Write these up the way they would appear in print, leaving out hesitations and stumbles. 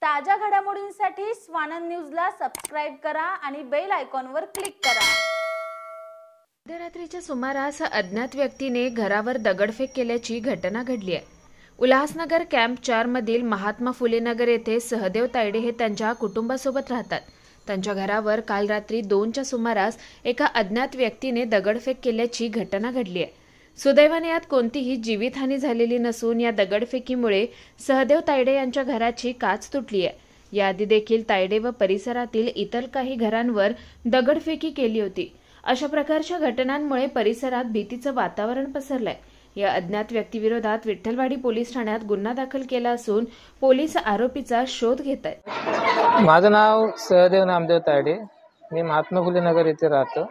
ताज्या घडामोडींसाठी स्वानंद न्यूजला सबस्क्राइब करा आणि बेल आयकॉनवर क्लिक करा। मध्यरात्रीच्या सुमारास अज्ञात व्यक्तीने घरावर दगडफेक केल्याची घटना घडली आहे। उल्हासनगर कॅम्प 4 मधील महात्मा फुले नगर येथे सहदेव तायडे हे त्यांच्या कुटुंबासोबत राहतात। त्यांच्या घरावर काल रात्री 2च्या सुमारास एका अज्ञात व्यक्तीने दगडफेक केल्याची घटना घडली आहे। सुदैवाने यात कोणतीही जीवितहानी झालेली नसून या दगडफेकीमुळे सहदेव तायडे यांच्या घराची काच तुटली आहे। याआधी देखील तायडे व परिसरातील इतर काही घरांवर दगडफेकी केली होती। अशा प्रकारच्या घटनांमुळे परिसरात भीतीचं वातावरण पसरलंय। या अज्ञात व्यक्तीविरोधात विठ्ठलवाडी पोलीस ठाण्यात गुन्हा दाखल केला असून पोलीस आरोपीचा शोध घेत आहेत। माझं नाव सहदेव नामदेव तायडे, मी महात्मा फुले नगर येथे राहतो।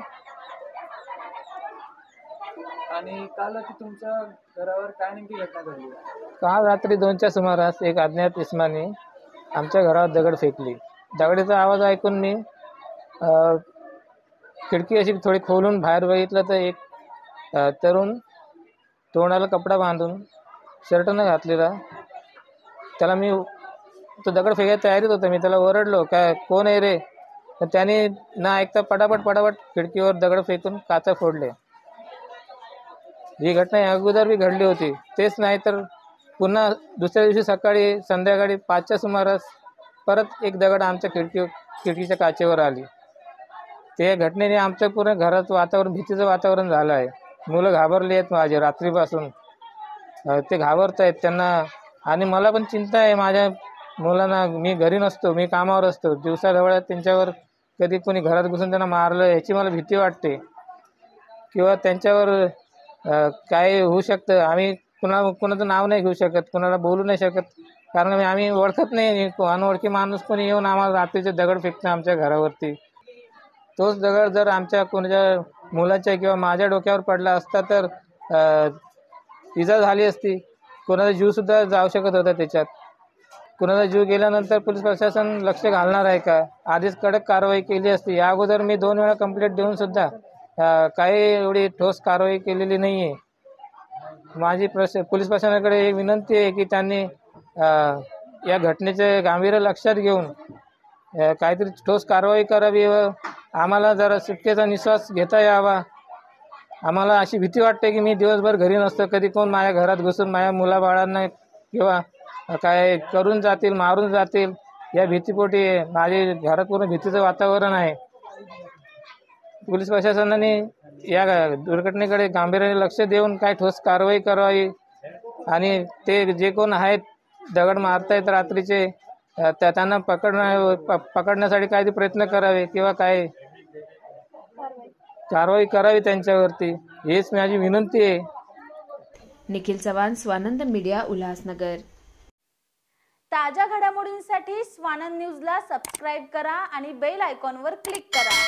आणि काल तुमच्या घरावर काय नेमकी घटना घडली? काल रात्री 2च्या सुमारास एक अज्ञात इसमाने आमच्या घरावर दगड फेकली। दगडाचा आवाज ऐकून मी खिडकी अशी थोडी खोलून बाहेर बघितलं तर एक तरुण तोंडाला कपडा बांधून शर्ट न घातलेला, त्याला मी तो दगड फेकायला तयारीत होता। मी त्याला ओरडलो, काय कोण आहे रे? तर त्याने न ऐकता पटापट खिडकीवर दगड फेकून काचा फोडले। ही घटना अगोदर भी घडली होती। तेच नाही तर पुन्हा दुसऱ्या दिवशी सकाळी संध्याकाळी 5च्या सुमारास परत एक दगड आमच्या खिडकीच्या काचेवर आली। ते घटनेने आमच्या पूर्ण घरात वातावरण भीतीचं वातावरण झालं आहे। मुलं घाबरली आहेत माझे, रात्रीपासून ते घाबरत आहेत त्यांना। आणि मला पण चिंता आहे माझ्या मुलांना। मी घरी नसतो, मी कामावर असतो। दिवसाढवळ्यात त्यांच्यावर कधी कोणी घरात घुसून त्यांना मारलं याची मला भीती वाटते, किंवा त्यांच्यावर काय होऊ शकतं। आम्ही कुणाचं नाव नाही घेऊ शकत, कुणाला बोलू नाही शकत, कारण आम्ही ओळखत नाही। अनोळखी माणूस कोणी येऊन आम्हाला रात्रीचे दगड फेकतं आमच्या घरावरती। तोच दगड जर आमच्या कोणाच्या मुलाच्या किंवा माझ्या डोक्यावर पडला असता तर इजा झाली असती। कोणाचा जीवसुद्धा जाऊ शकत होता त्याच्यात। कोणाचा जीव गेल्यानंतर पोलीस प्रशासन लक्ष घालणार आहे का? आधीच कडक कारवाई केली असती। या अगोदर मी 2 वेळा कंप्लेंट देऊन सुद्धा काही एवढी ठोस कारवाई केलेली नाही आहे। माझी पोलीस प्रशासनाकडे एक विनंती आहे की त्यांनी या घटनेचे गांभीर्य लक्षात घेऊन काहीतरी ठोस कारवाई करावी व आम्हाला जरा सुटकेचा निश्वास घेता यावा। आम्हाला अशी भीती वाटते की मी दिवसभर घरी नसतो, कधी कोण माझ्या घरात घुसून माझ्या मुलाबाळांना किंवा काय करून जातील, मारून जातील, या भीतीपोटी माझे घरात पूर्ण भीतीचं वातावरण आहे। पोलीस प्रशासनाने या दुर्घटनेकडे गांभीर्याने लक्ष देऊन काय ठोस कारवाई करावी आणि ते जे कोण आहेत दगड मारतायत रात्रीचे त्यांना पकडण्यासाठी काही प्रयत्न करावे किंवा काय कारवाई करावी त्यांच्यावरती, हेच माझी विनंती आहे। निखिल चव्हाण, स्वानंद मीडिया, उल्हासनगर। ताज्या घडामोडींसाठी स्वानंद न्यूजला सबस्क्राइब करा आणि बेल आयकॉनवर क्लिक करा।